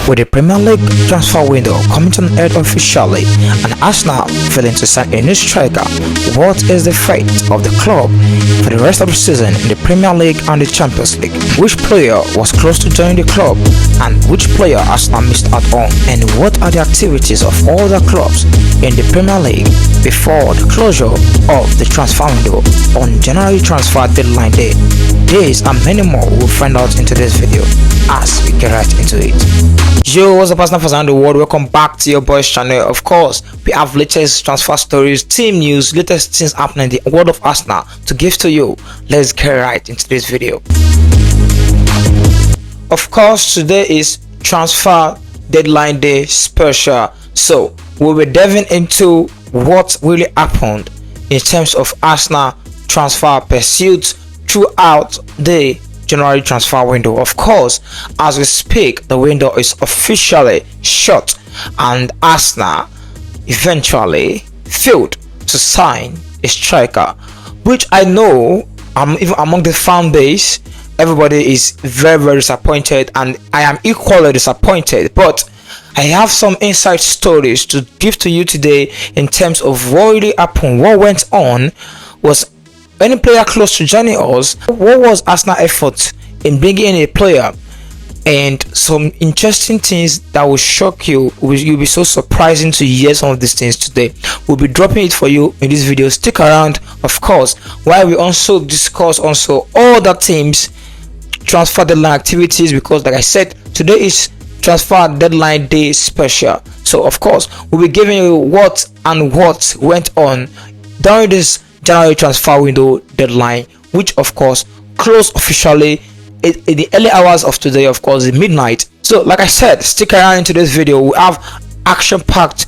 With the Premier League transfer window coming to an end officially and Arsenal failing to sign a new striker, what is the fate of the club for the rest of the season in the Premier League and the Champions League? Which player was close to joining the club and which player Arsenal missed out on? And what are the activities of all the clubs in the Premier League before the closure of the transfer window on January transfer deadline day? These and many more we'll find out into this video as we get right into it. Yo, what's up, Arsenal fans around the world? Welcome back to your boys channel. Of course, we have latest transfer stories, team news, latest things happening in the world of Arsenal to give to you. Let's get right into this video. Of course, today is transfer deadline day special, so we'll be diving into what really happened in terms of Arsenal transfer pursuits throughout the January transfer window. Of course, as we speak, the window is officially shut and Arsenal eventually failed to sign a striker, which I know even among the fan base, everybody is very disappointed, and I am equally disappointed. But I have some inside stories to give to you today in terms of what really happened, what went on. Was any player close to joining us? What was Arsenal effort in bringing in a player? And some interesting things that will shock you. You'll be so surprising to hear some of these things today. We'll be dropping it for you in this video. Stick around, of course, while we also discuss also all the teams transfer deadline activities, because like I said, today is transfer deadline day special. So of course, we'll be giving you what went on during this January transfer window deadline, which of course closed officially in the early hours of today, of course, the midnight. So like I said, stick around into this video. We have action-packed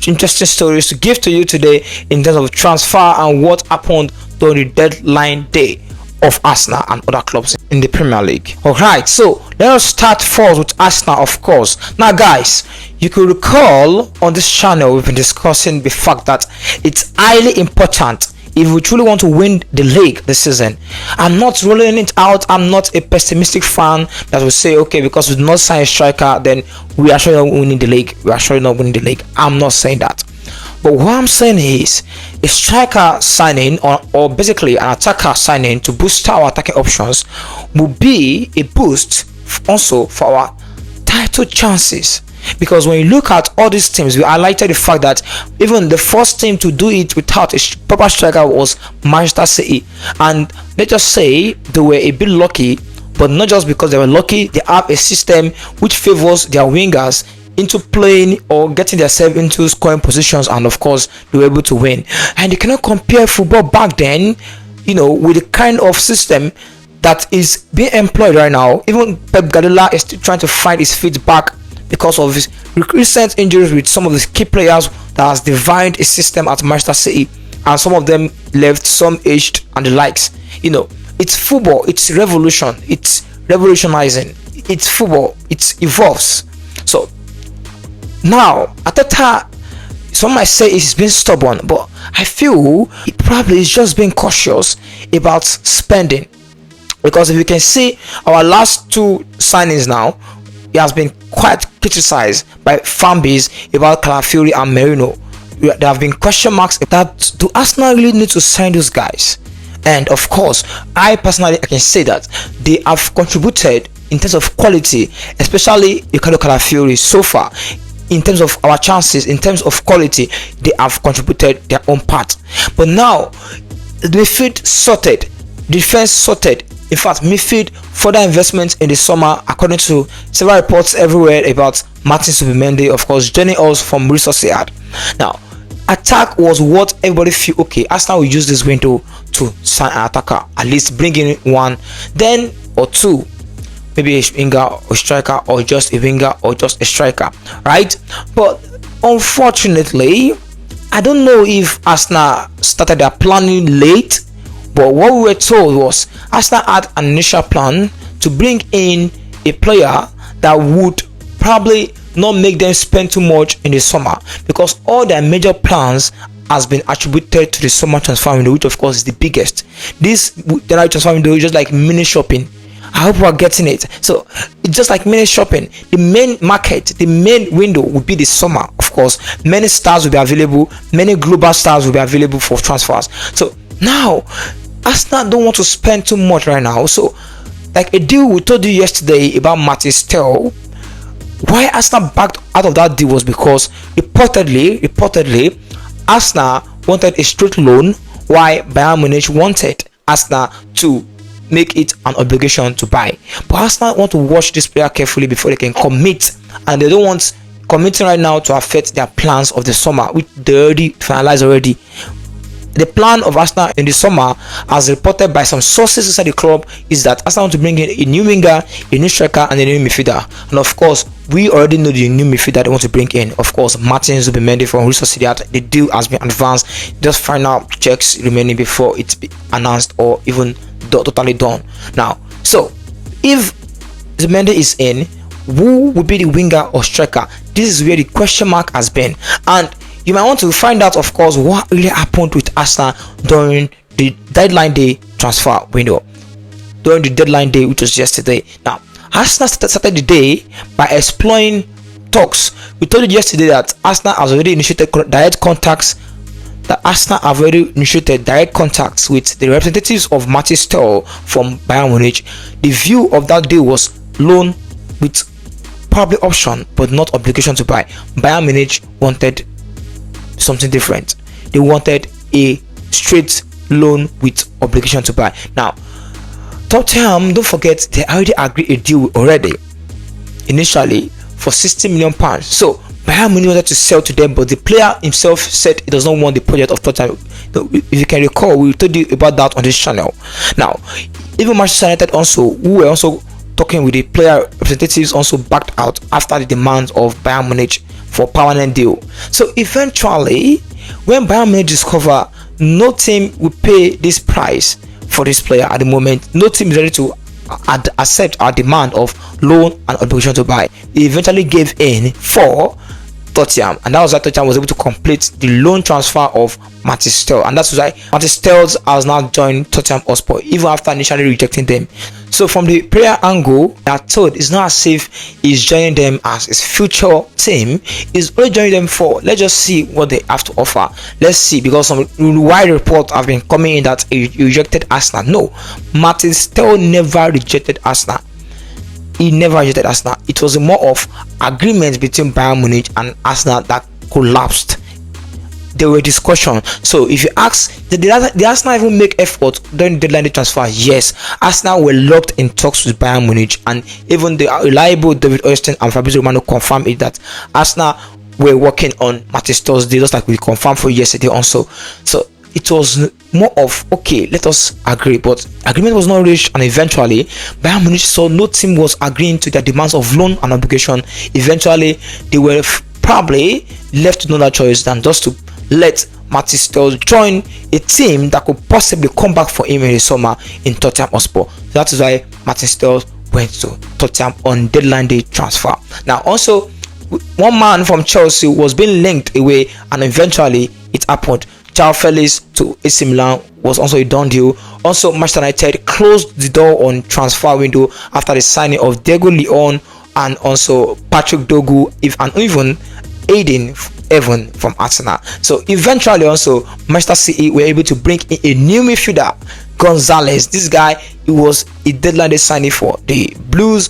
interesting stories to give to you today in terms of transfer and what happened during the deadline day of Arsenal and other clubs in the Premier League. Alright, so let us start first with Arsenal, of course. Now guys, you could recall on this channel we've been discussing the fact that it's highly important if we truly want to win the league this season. I'm not rolling it out. I'm not a pessimistic fan that will say, okay, because we did not sign a striker, then we are surely not winning the league. We are surely not winning the league. I'm not saying that. But what I'm saying is a striker signing or basically an attacker signing to boost our attacking options will be a boost also for our title chances. Because when you look at all these teams, we highlighted the fact that even the first team to do it without a proper striker was Manchester City. And let's just say they were a bit lucky, but not just because they were lucky. They have a system which favors their wingers into playing or getting themselves into scoring positions, and of course they were able to win. And you cannot compare football back then, you know, with the kind of system that is being employed right now. Even Pep Guardiola is still trying to find his feet back because of his recent injuries with some of the key players that has divined a system at Manchester City, and some of them left, some aged and the likes. You know, it's football, it's revolution, it's revolutionizing, it's football, it evolves. So now Arteta, some might say he's been stubborn, but I feel he probably is just being cautious about spending, because if you can see our last two signings now, he has been quite criticized by fan base about Calafiori and Merino. There have been question marks that do Arsenal really need to sign those guys? And of course, I can say that they have contributed in terms of quality, especially Ricardo Calafiori so far. In terms of our chances, in terms of quality, they have contributed their own part. But now, the midfield sorted, defense sorted. In fact, midfield further investments in the summer, according to several reports everywhere about Mathys Tel, of course, joining us from Real Sociedad. Now, attack was what everybody feel, okay, Arsenal will use this window to sign an attacker, at least bring in one, then or two, maybe a winger or striker, or just a winger or just a striker, right? But unfortunately, I don't know if Arsenal started their planning late. But what we were told was Arsenal had an initial plan to bring in a player that would probably not make them spend too much in the summer, because all their major plans has been attributed to the summer transfer window, which of course is the biggest. This January transfer window is just like mini shopping, I hope we are getting it. So it's just like many shopping. The main market, the main window will be the summer. Of course, many stars will be available. Many global stars will be available for transfers. So now, Arsenal don't want to spend too much right now. So, like a deal we told you yesterday about Mathys Tel. Why Arsenal backed out of that deal was because reportedly, Arsenal wanted a straight loan, while Bayern Munich wanted Arsenal to make it an obligation to buy. But Arsenal want to watch this player carefully before they can commit, and they don't want committing right now to affect their plans of the summer, which they already finalized already. The plan of Arsenal in the summer, as reported by some sources inside the club, is that Arsenal want to bring in a new winger, a new striker, and a new midfielder. And of course, we already know the new midfielder they want to bring in. Of course, Martin Zubimendi from Real Sociedad. The deal has been advanced. Just final checks remaining before it's be announced or even totally done. Now, so if Zubimendi is in, who will be the winger or striker? This is where the question mark has been. And you might want to find out, of course, what really happened with Arsenal during the deadline day transfer window. During the deadline day, which was yesterday. Now, Arsenal started the day by exploring talks. We told you yesterday that Arsenal has already initiated direct contacts. That Arsenal have already initiated direct contacts with the representatives of Mathys Tel from Bayern Munich. The view of that deal was loan with probably option, but not obligation to buy. Bayern Munich wanted something different. They wanted a straight loan with obligation to buy. Now, Tottenham, don't forget, they already agreed a deal already initially for 60 million pounds. So Bayern Munich wanted to sell to them, but the player himself said he does not want the project of Tottenham. If you can recall, we told you about that on this channel. Now, even Manchester United also, who were also talking with the player representatives, also backed out after the demands of Bayern Munich for permanent deal. So eventually, when Bayern Munich discover no team will pay this price for this player at the moment, no team is ready to accept our demand of loan and obligation to buy, they eventually gave in for Tottenham, and that was why Tottenham was able to complete the loan transfer of Mathys Tel, and that's why Mathys Tel has now joined Tottenham Hotspur even after initially rejecting them. So from the player angle, they are told it's not as if he's joining them as his future team. He's only joining them for, let's just see what they have to offer. Let's see, because some wide reports have been coming in that he rejected Arsenal. No, Mathys Tel never rejected Arsenal. He never rejected Arsenal. It was more of agreement between Bayern Munich and Arsenal that collapsed. There were discussions. So if you ask, did Arsenal even make effort during the deadline transfer? Yes, Arsenal were locked in talks with Bayern Munich, and even the reliable David Oystein and Fabrizio Romano confirmed it that Arsenal were working on Mathys Tel's deal, just like we confirmed for yesterday also. So it was more of, okay, let us agree, but agreement was not reached, and eventually Bayern Munich saw no team was agreeing to their demands of loan and obligation. Eventually they were probably left with no other choice than just to let Mathys Tel join a team that could possibly come back for him in the summer in Tottenham Hotspur. That is why Mathys Tel went to Tottenham on deadline day transfer. Now also, one man from Chelsea was being linked away, and eventually it happened. João Felix to AC Milan was also a done deal. Also, Manchester United closed the door on transfer window after the signing of Diego Leon and also Patrick Dogu, and even Aiden Evan from Arsenal. So eventually also Manchester City were able to bring in a new midfielder, Gonzalez. This guy, he was a deadline day signing for the Blues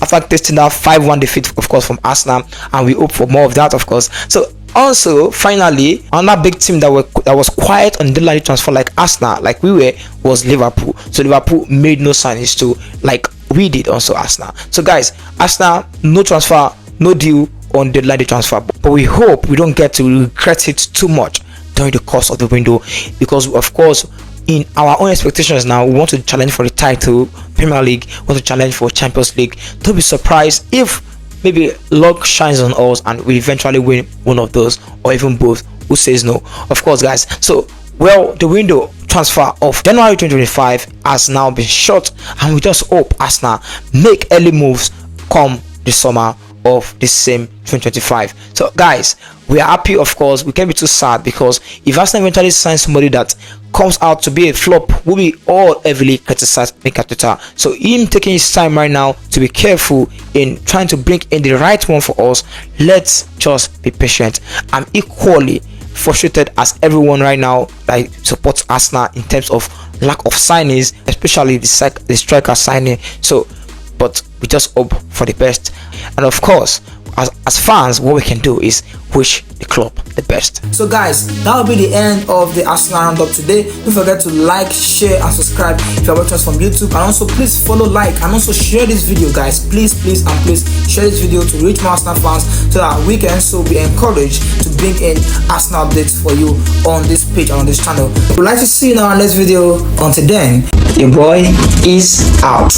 after tasting that 5-1 defeat, of course, from Arsenal, and we hope for more of that, of course. So also, finally, another big team that was quiet on deadline transfer like Arsenal, like we were, was Liverpool. So Liverpool made no signings too, like we did also Arsenal. So guys, Arsenal, no transfer, no deal on deadline transfer, but we hope we don't get to regret it too much during the course of the window, because of course in our own expectations now, we want to challenge for the title, Premier League, want to challenge for Champions League. Don't be surprised if maybe luck shines on us and we eventually win one of those, or even both. Who says no? Of course, guys. So, well, the window transfer of January 2025 has now been shut, and we just hope Arsenal make early moves come the summer of the same 2025. So guys, we are happy. Of course, we can't be too sad, because if Arsenal eventually signs somebody that comes out to be a flop, will be all heavily criticized Mikel Arteta. So him taking his time right now to be careful in trying to bring in the right one for us. Let's just be patient. I'm equally frustrated as everyone right now that supports Arsenal in terms of lack of signings, especially the striker signing. So but we just hope for the best, and of course as fans, what we can do is wish the club the best. So guys, that will be the end of the Arsenal roundup today. Don't forget to like, share and subscribe if you are watching us from YouTube, and also please follow, like and also share this video, guys. Please share this video to reach more Arsenal fans so that we can also be encouraged to bring in Arsenal updates for you on this page and on this channel. We'd like to see you in our next video. Until then, your boy is out.